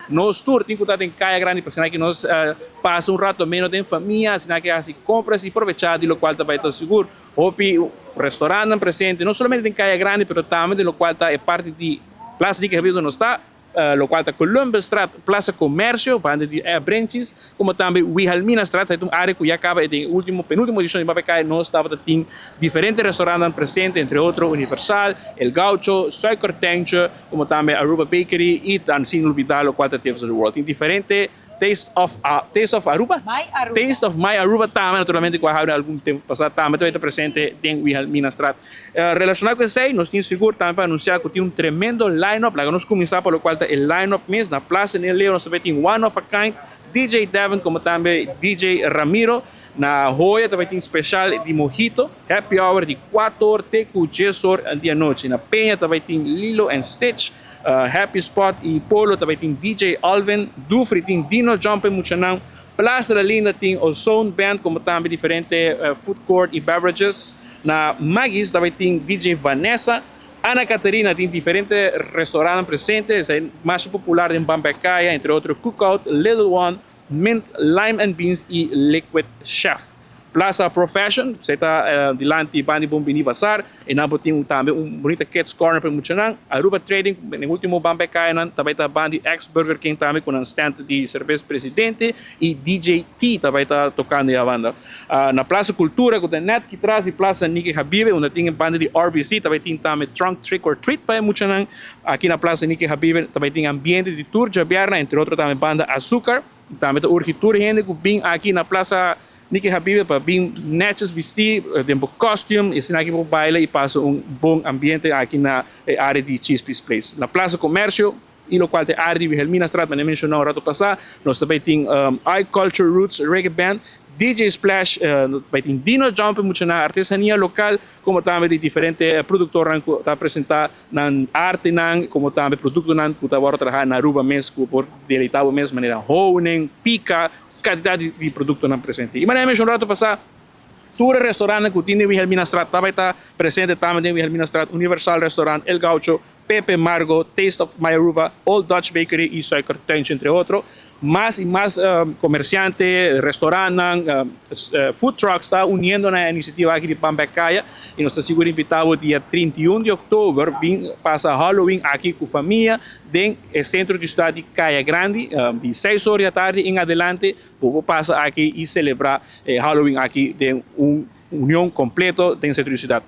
nos tour, tem que estar em Caya Grande, para que nós passa rato menos em família, sino que assim compras e aproveitar de lo qual também está seguro. Hopi restaurante presente, não somente em Caya Grande, mas também de lo qual está parte de Plaza Nique Habibe não está, lo qual está Columbus Street, Plaza Comércio, banda de branches, como também Wilhelmina Street, uma área que já acaba de penúltima edição de Ban Bek Caya, nós estava tem diferentes restaurantes presentes, entre outros Universal, El Gaucho, Suikertentje, como também Aruba Bakery e também sem olvidar lo qual está Taste of the World. Tem diferente Taste of Aruba? Taste of My Aruba também, naturalmente, que há algum tempo passado, também está presente em Wilhelmina Street. Relacionado com isso, nós temos seguro também para anunciar que tem tremendo line-up, lá nós começamos por lo qual está o line-up mesmo, na Plaza em Leo, nós também temos One of a Kind, DJ Devon, como também DJ Ramiro, na Joia também tem especial de Mojito, Happy Hour de 4 horas até 10 horas ao dia noite. Na Penha também tem Lilo and Stitch, Happy Spot e Polo também tem DJ Alvin, Dufri tem Dino Jumping Muchanang, Plaza da Linda tem Ozone Band, como também diferente food court e beverages. Na Maggie's também tem DJ Vanessa, Ana Catarina tem diferentes restaurantes presentes, é mais popular em Ban Bek Caya, entre outros Cookout, Little One, Mint, Lime and Beans e Liquid Chef. Plaza Profession, você está delante Bandi Bombini Bazar, e nós temos também bonita Kids Corner para Muchanang, Aruba Trading, no último Ban Bek Caya, também está Bandi X Burger King também com um stand de cerveja presidente, e DJ T também está tocando a banda. Na Plaza Cultura, com o Net que traz, e Plaza Nique Habibe, onde tem banda de RBC, também tem Trunk Trick or Treat para Muchanang. Aqui na Plaza Nique Habibe também tem ambiente de tour Diabierna, entre outros também banda Açúcar, também tem urgitura gente que vem aqui na Plaza Nique Habibe para bem netos vestir, tempo costume, e assim aqui para baile e passa bom ambiente aqui na área de Chispis Place. Na Plaza Comércio, e no qual tem área de Wilhelmina Street, mas não mencionou o rato passado, nós também tem iCulture Roots Reggae Band, DJ Splash, vai ter Dino Jump, muita na artesania local, como também de diferentes produtores que está apresentar na arte, como também produto que está agora trabalhar na Aruba mesmo, por deleitar o mesmo maneira, honing, pica, quantidade de produto não presente. E mas mesmo no rato passado, todo restaurante que tem em Wilhelmina Street também está presente também em Wilhelmina Street, Universal Restaurant, El Gaucho, Pepe Margo, Taste of My Aruba, Old Dutch Bakery e Suikertentje, entre outros. Mais e mais comerciantes, restaurantes, food trucks está unindo na iniciativa aqui de Ban Bek Caya e nós estamos seguro invitados dia 31 de outubro, passa Halloween aqui com a família, no centro de cidade de Caya Grande, de 6 horas da tarde em adelante, vou passar aqui e celebrar Halloween aqui de uma união completa dentro do centro de cidade.